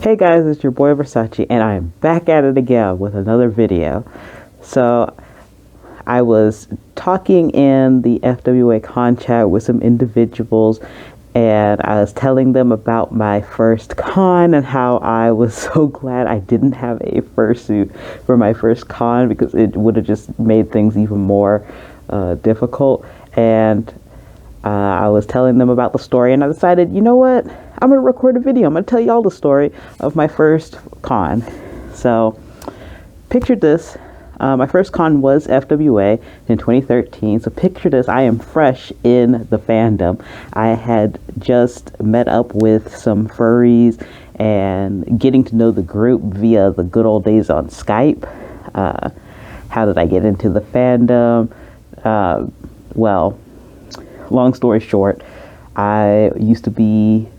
Hey guys, it's your boy Voresache, and I am back at it again with another video. So, I was talking in the FWA con chat with some individuals, and I was telling them about my first con and how I was so glad I didn't have a fursuit for my first con because it would have just made things even more difficult. And I was telling them about the story, and I decided, you know what? I'm going to record a video. I'm going to tell you all the story of my first con. So, picture this. My first con was FWA in 2013. So, picture this. I am fresh in the fandom. I had just met up with some furries and getting to know the group via the good old days on Skype. How did I get into the fandom? Well, long story short, I used to be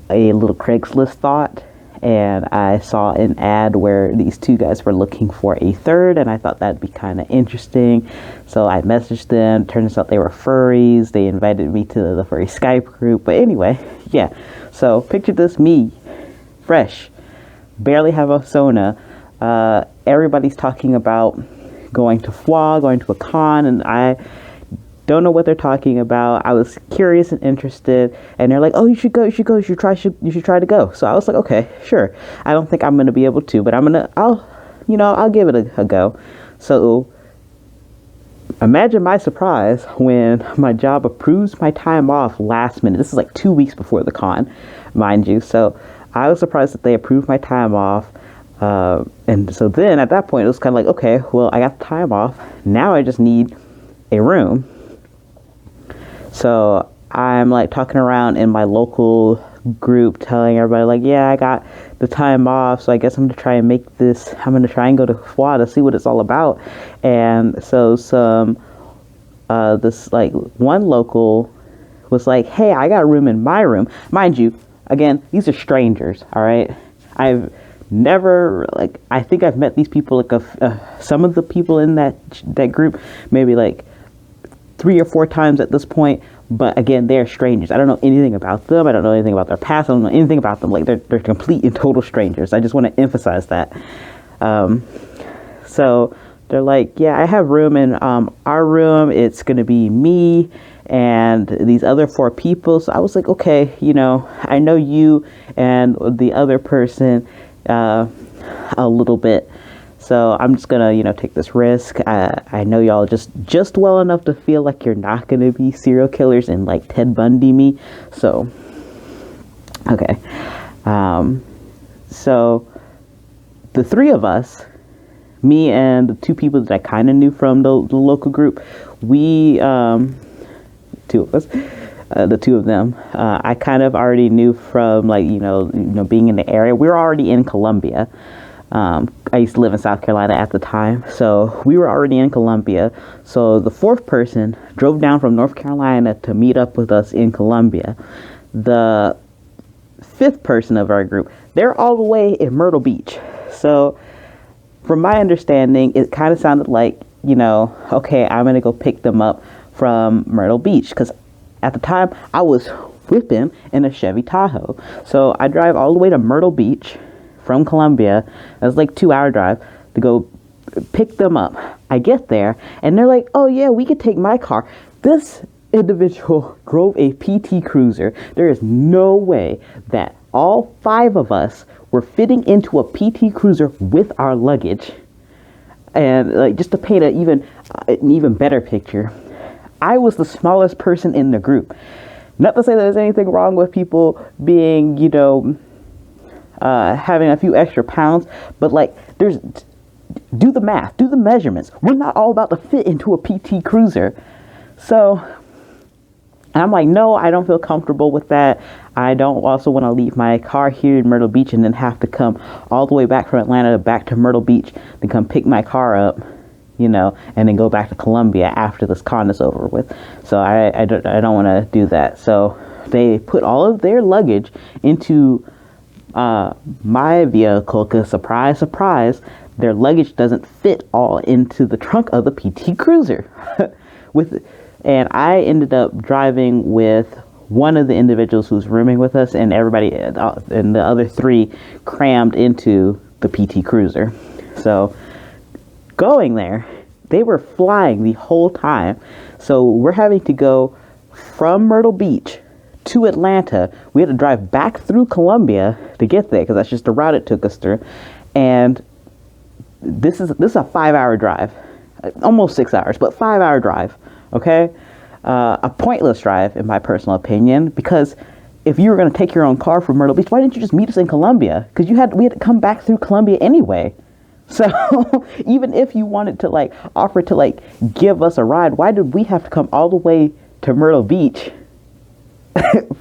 a little Craigslist thought, and I saw an ad where these two guys were looking for a third, and I thought that'd be kind of interesting. So I messaged them. Turns out they were furries. They invited me to the furry Skype group. But anyway, yeah. So picture this, me, fresh, barely have a Sona. Everybody's talking about going to FWA, going to a con, and I don't know what they're talking about. I was curious and interested, and they're like, "Oh, you should go. You should go. You should try to go." So I was like, "Okay, sure." I don't think I'm gonna be able to, but I'll give it a go. So imagine my surprise when my job approves my time off last minute. This is like 2 weeks before the con, mind you. So I was surprised that they approved my time off. And so then at that point, it was kind of like, okay, well, I got the time off. Now I just need a room. So I'm like talking around in my local group, telling everybody like, yeah, I got the time off, so I guess I'm gonna try and make this. I'm gonna try and go to FWA to see what it's all about. And so this like one local was like, hey, I got a room in my room. Mind you, again, these are strangers. All right, I've never I think I've met these people some of the people in that group maybe like 3 or 4 times at this point, but again, they're strangers. I don't know anything about them. I don't know anything about their past. I don't know anything about them. Like they're complete and total strangers. I just want to emphasize that. So they're like, yeah, I have room in our room. It's gonna be me and these other 4 people. So I was like, okay, I know you and the other person a little bit. So I'm just gonna, take this risk. I know y'all just well enough to feel like you're not gonna be serial killers and like Ted Bundy me. So, okay. So the 3 of us, me and the 2 people that I kind of knew from the local group, we, 2 of us, the 2 of them, I kind of already knew from like, being in the area. We were already in Columbia. I used to live in South Carolina at the time, so we were already in Columbia. So the 4th person drove down from North Carolina to meet up with us in Columbia. The 5th person of our group, they're all the way in Myrtle Beach. So from my understanding, it kind of sounded like, okay, I'm going to go pick them up from Myrtle Beach, because at the time I was whipping in a Chevy Tahoe. So I drive all the way to Myrtle Beach from Columbia. It was like 2-hour drive to go pick them up. I get there and they're like, oh yeah, we could take my car. This individual drove a PT Cruiser. There is no way that all 5 of us were fitting into a PT Cruiser with our luggage. And like, just to paint an even better picture, I was the smallest person in the group. Not to say that there's anything wrong with people being, having a few extra pounds, but like do the math, do the measurements. We're not all about to fit into a PT Cruiser. So I'm like, no, I don't feel comfortable with that. I don't also want to leave my car here in Myrtle Beach and then have to come all the way back from Atlanta back to Myrtle Beach, then come pick my car up, you know, and then go back to Columbia after this con is over with. So I don't want to do that. So they put all of their luggage into my vehicle because, surprise, surprise, their luggage doesn't fit all into the trunk of the PT Cruiser. And I ended up driving with one of the individuals who's rooming with us, and everybody and the other three crammed into the PT Cruiser. So going there, they were flying the whole time. So we're having to go from Myrtle Beach to Atlanta. We had to drive back through Columbia to get there because that's just the route it took us through. And this is a 5-hour drive, almost 6 hours, but 5-hour drive. Okay, a pointless drive in my personal opinion, because if you were going to take your own car from Myrtle Beach, why didn't you just meet us in Columbia? Because we had to come back through Columbia anyway. So even if you wanted to like offer to like give us a ride, why did we have to come all the way to Myrtle Beach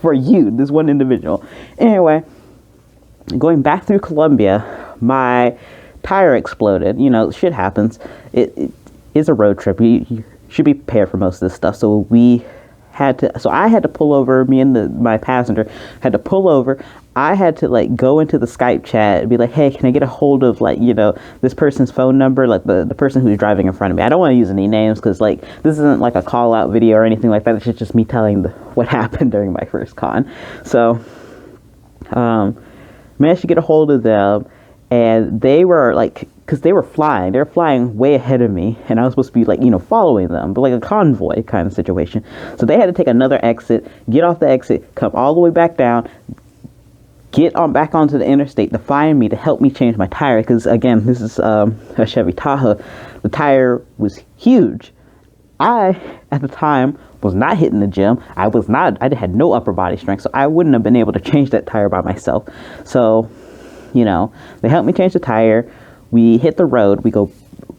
for you, this one individual? Anyway, going back through Columbia, my tire exploded. You know, shit happens. It is a road trip. You should be prepared for most of this stuff. So I had to pull over. Me and my passenger had to pull over. I had to like go into the Skype chat and be like, hey, can I get a hold of like, you know, this person's phone number, like the person who's driving in front of me. I don't want to use any names because like this isn't like a call out video or anything like that. It's just me telling what happened during my first con. So managed to get a hold of them, and they were like, because they were flying way ahead of me, and I was supposed to be like, you know, following them, but like a convoy kind of situation. So they had to take another exit, get off the exit, come all the way back down, get on back onto the interstate to find me to help me change my tire. Because again, this is a Chevy Tahoe. The tire was huge. I at the time was not hitting the gym. I had no upper body strength, so I wouldn't have been able to change that tire by myself. So, you know, they helped me change the tire. We hit the road.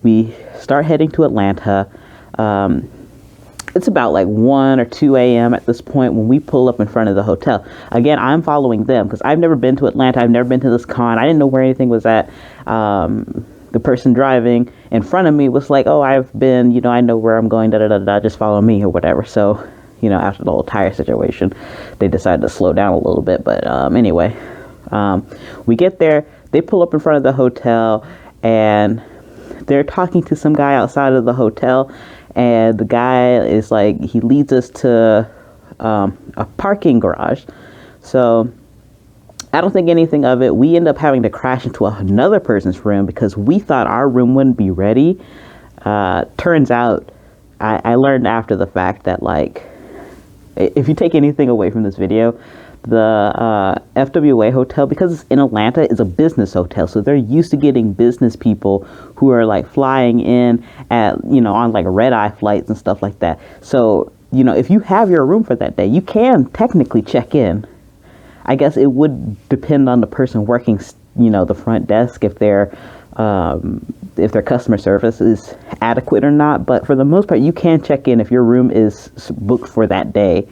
We start heading to Atlanta. It's about like 1 or 2 a.m. at this point when we pull up in front of the hotel. Again, I'm following them because I've never been to Atlanta. I've never been to this con. I didn't know where anything was at. The person driving in front of me was like, oh, I've been, you know, I know where I'm going, just follow me or whatever. So, you know, after the whole tire situation, they decided to slow down a little bit. But anyway, we get there. They pull up in front of the hotel, and they're talking to some guy outside of the hotel. And the guy is like, he leads us to a parking garage. So I don't think anything of it. We end up having to crash into another person's room because we thought our room wouldn't be ready. Turns out, I learned after the fact that, like, if you take anything away from this video, the FWA hotel, because it's in Atlanta, is a business hotel. So they're used to getting business people who are like flying in at, you know, on like red-eye flights and stuff like that. So, you know, if you have your room for that day, you can technically check in. I guess it would depend on the person working, you know, the front desk, if their customer service is adequate or not. But for the most part, you can check in if your room is booked for that day.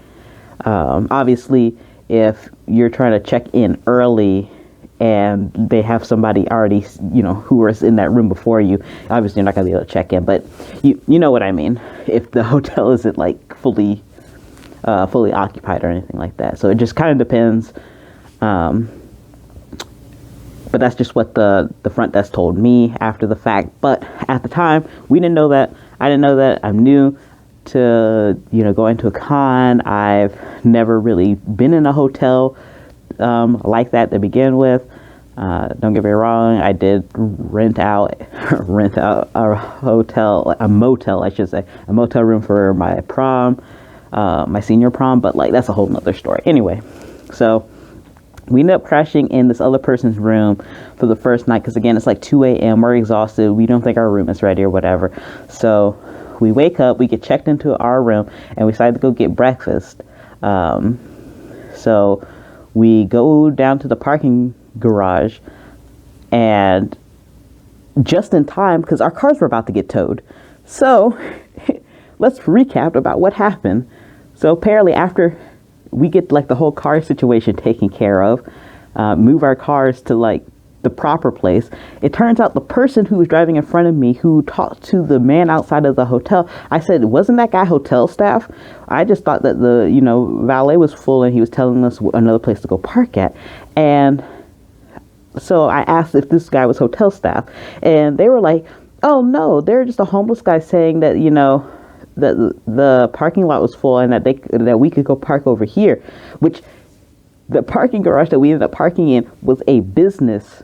Obviously, if you're trying to check in early and they have somebody already, you know, who was in that room before you, obviously you're not going to be able to check in. But you know what I mean. If the hotel isn't like fully occupied or anything like that. So it just kind of depends. But that's just what the front desk told me after the fact. But at the time, we didn't know that. I didn't know that. I'm new to, you know, going to a con. I've never really been in a hotel like that to begin with. Don't get me wrong, I did rent out a hotel, a motel, I should say, a motel room for my prom, my senior prom, but like that's a whole nother story. Anyway, so we ended up crashing in this other person's room for the first night because, again, it's like 2 a.m. We're exhausted. We don't think our room is ready or whatever. So we wake up, we get checked into our room, and we decide to go get breakfast. So we go down to the parking garage, and just in time because our cars were about to get towed. So let's recap about what happened. So apparently after we get like the whole car situation taken care of, move our cars to like the proper place, it turns out the person who was driving in front of me, who talked to the man outside of the hotel, I said, wasn't that guy hotel staff? I just thought that the, valet was full and he was telling us another place to go park at. And so I asked if this guy was hotel staff, and they were like, oh no, they're just a homeless guy saying that, that the parking lot was full and that we could go park over here, which the parking garage that we ended up parking in was a business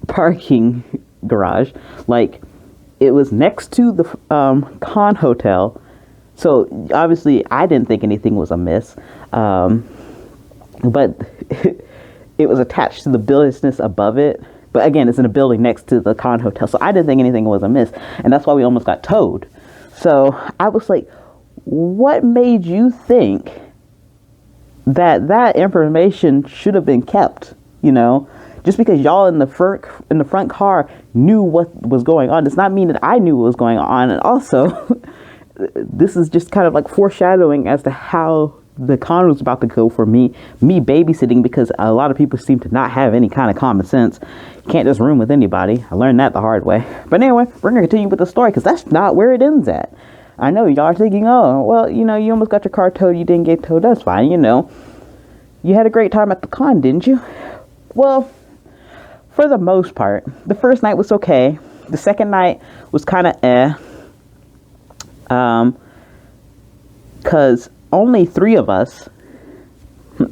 parking garage. Like, it was next to the Con Hotel, so obviously I didn't think anything was amiss, but it was attached to the business above it. But again, it's in a building next to the Con Hotel, so I didn't think anything was amiss, and that's why we almost got towed. So I was like, what made you think that information should have been kept? Just because y'all in the front car knew what was going on does not mean that I knew what was going on. And also, this is just kind of like foreshadowing as to how the con was about to go for me babysitting, because a lot of people seem to not have any kind of common sense. You can't just room with anybody. I learned that the hard way. But anyway, we're gonna continue with the story because that's not where it ends at. I know y'all are thinking, oh, well, you almost got your car towed, you didn't get towed, that's fine, You had a great time at the con, didn't you? Well, for the most part. The first night was okay. The second night was kind of because only 3 of us,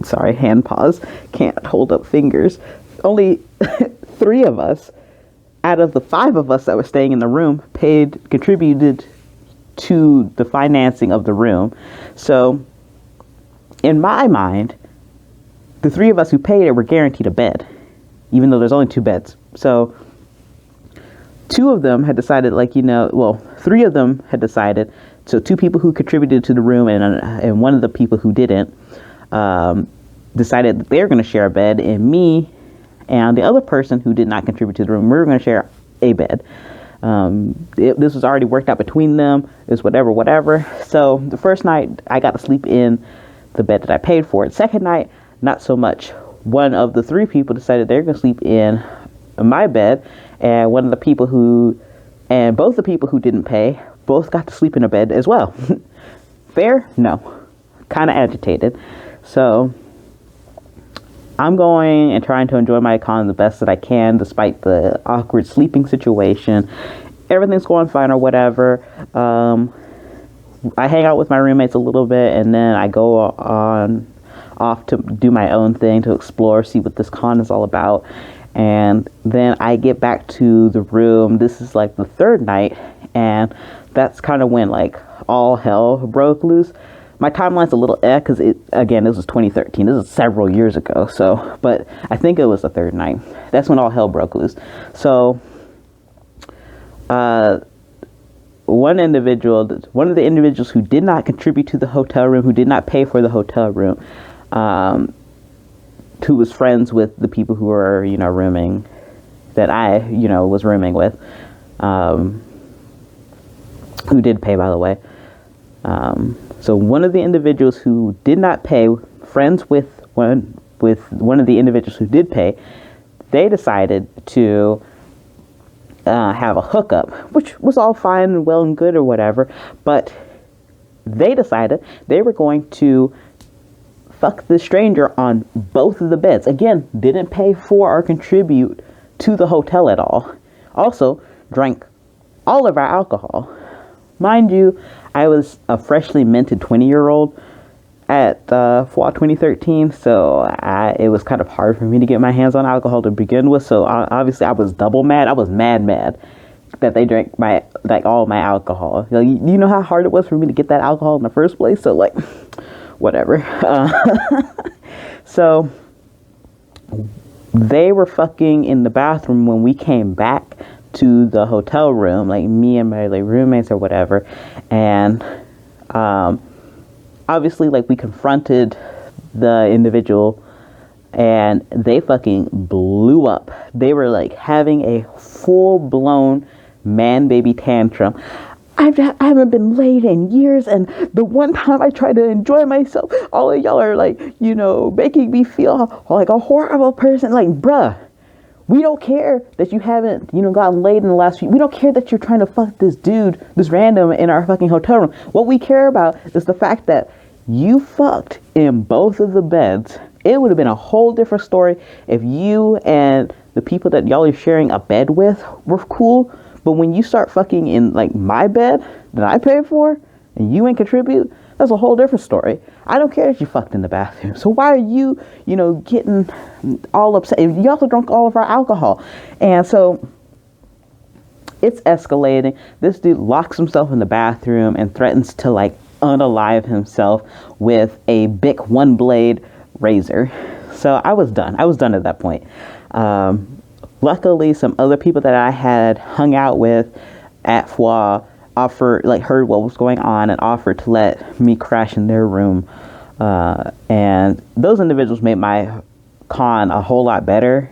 sorry, hand pause, can't hold up fingers. Only 3 of us out of the 5 of us that were staying in the room contributed to the financing of the room. So in my mind, the 3 of us who paid it were guaranteed a bed, even though there's only 2 beds. So 2 of them had decided, 3 of them had decided. So 2 people who contributed to the room and one of the people who didn't decided that they were going to share a bed, and me and the other person who did not contribute to the room, we were going to share a bed. This was already worked out between them. It was whatever. So the first night I got to sleep in the bed that I paid for. The second night, not so much. One of the 3 people decided they're going to sleep in my bed, and both the people who didn't pay both got to sleep in a bed as well. Fair? No. Kind of agitated. So I'm going and trying to enjoy my con the best that I can, despite the awkward sleeping situation. Everything's going fine or whatever. I hang out with my roommates a little bit, and then I go off to do my own thing, to explore, see what this con is all about. And then I get back to the room. This is like the 3rd night, and that's kind of when all hell broke loose. My timeline's a little because this was 2013. This is several years ago. So, but I think it was the 3rd night. That's when all hell broke loose. So, one of the individuals who did not contribute to the hotel room, who did not pay for the hotel room, who was friends with the people who were, rooming, that I, was rooming with, who did pay, by the way. So one of the individuals who did not pay, friends with one of the individuals who did pay, they decided to have a hookup, which was all fine and well and good or whatever, but they decided they were going to fuck the stranger on both of the beds. Again, didn't pay for or contribute to the hotel at all. Also, drank all of our alcohol. Mind you, I was a freshly minted 20-year-old at fall 2013, so it was kind of hard for me to get my hands on alcohol to begin with. So obviously, I was double mad. I was mad that they drank all my alcohol. You know how hard it was for me to get that alcohol in the first place. So whatever. So they were fucking in the bathroom when we came back to the hotel room, me and my roommates or whatever. And obviously we confronted the individual and they fucking blew up. They were like having a full-blown man baby tantrum. I haven't been laid in years, and the one time I tried to enjoy myself, all of y'all are like, making me feel like a horrible person. Like, bruh, we don't care that you haven't, gotten laid in the last few. We don't care that you're trying to fuck this dude, this random in our fucking hotel room. What we care about is the fact that you fucked in both of the beds. It would have been a whole different story if you and the people that y'all are sharing a bed with were cool. But when you start fucking in like my bed that I paid for and you ain't contribute, that's a whole different story. I don't care if you fucked in the bathroom. So why are you, getting all upset? You also drank all of our alcohol. And so it's escalating. This dude locks himself in the bathroom and threatens to like unalive himself with a Bic one blade razor. So I was done. I was done at that point. Luckily, some other people that I had hung out with at FWA heard what was going on and offered to let me crash in their room. And those individuals made my con a whole lot better.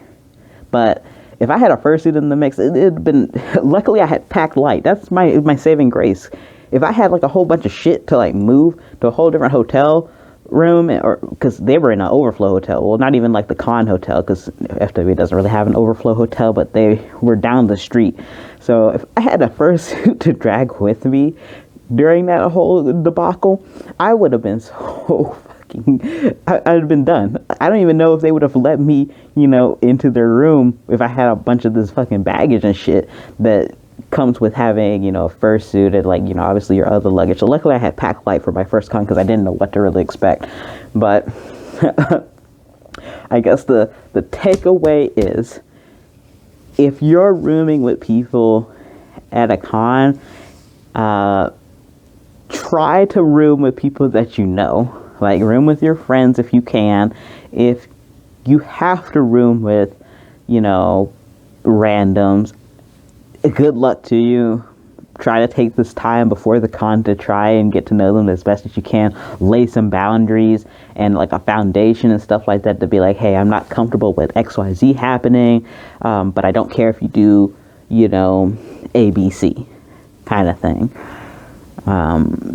But if I had a fursuit in the mix, it'd been, luckily I had packed light. That's my saving grace. If I had like a whole bunch of shit to like move to a whole different hotel room, or because they were in an overflow hotel, well, not even like the con hotel, because FW doesn't really have an overflow hotel, but they were down the street. So if I had a fursuit to drag with me during that whole debacle, I would have been so fucking, I'd have been done. I don't even know if they would have let me, into their room if I had a bunch of this fucking baggage and shit that comes with having, a fursuit and like, obviously your other luggage. So luckily I had pack light for my first con because I didn't know what to really expect. But I guess the takeaway is, if you're rooming with people at a con, try to room with people that you know. Like, room with your friends if you can. If you have to room with, randoms, good luck to you. Try to take this time before the con to try and get to know them as best as you can. Lay some boundaries and like a foundation and stuff like that to be like, hey, I'm not comfortable with XYZ happening, but I don't care if you do, ABC kind of thing.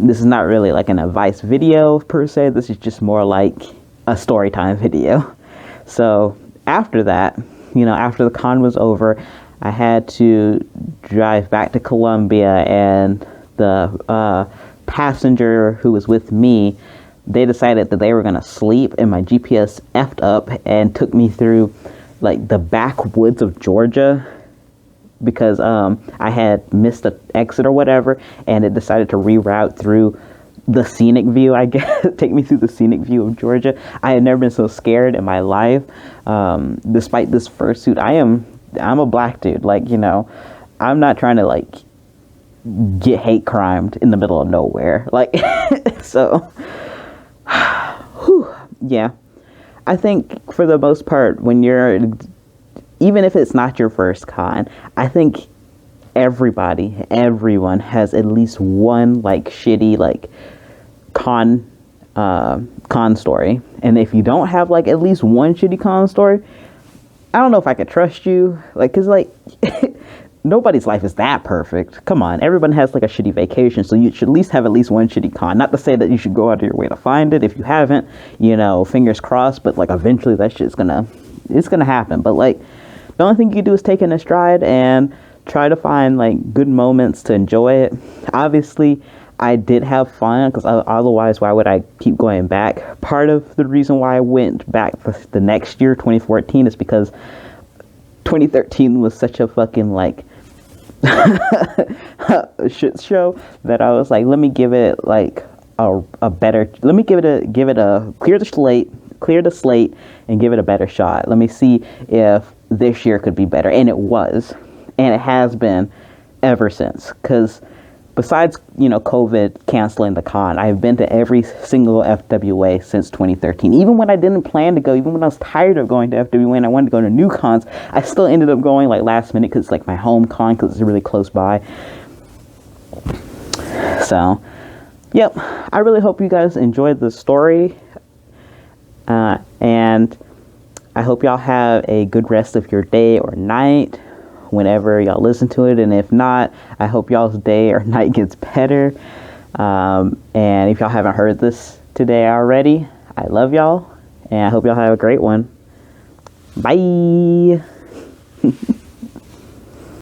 This is not really like an advice video per se. This is just more like a story time video. So after that, after the con was over, I had to drive back to Columbia, and the passenger who was with me, they decided that they were going to sleep, and my GPS effed up and took me through like the backwoods of Georgia because I had missed an exit or whatever, and it decided to reroute through the scenic view, I guess. Take me through the scenic view of Georgia. I had never been so scared in my life. Despite this fursuit, I'm a black dude. Like, I'm not trying to like get hate crimed in the middle of nowhere. Like, so, whew, yeah. I think for the most part, when even if it's not your first con, I think everyone has at least one like shitty like con story. And if you don't have like at least one shitty con story, I don't know if I could trust you. Like, cause like nobody's life is that perfect. Come on, everyone has like a shitty vacation, so you should at least have at least one shitty con. Not to say that you should go out of your way to find it. If you haven't, fingers crossed. But like eventually that shit's gonna happen. But like the only thing you do is take it in a stride and try to find like good moments to enjoy it. Obviously, I did have fun, because otherwise why would I keep going back? Part of the reason why I went back for the next year, 2014, is because 2013 was such a fucking like shit show that I was like, let me give it like a better, let me give it a clear the slate and give it a better shot. Let me see if this year could be better. And it was, and it has been ever since. Because besides, COVID canceling the con, I've been to every single FWA since 2013. Even when I didn't plan to go, even when I was tired of going to FWA and I wanted to go to new cons, I still ended up going like last minute because it's like my home con, because it's really close by. So, yep. I really hope you guys enjoyed the story. And I hope y'all have a good rest of your day or night whenever y'all listen to it. And if not, I hope y'all's day or night gets better. And if y'all haven't heard this today already, I love y'all. And I hope y'all have a great one. Bye.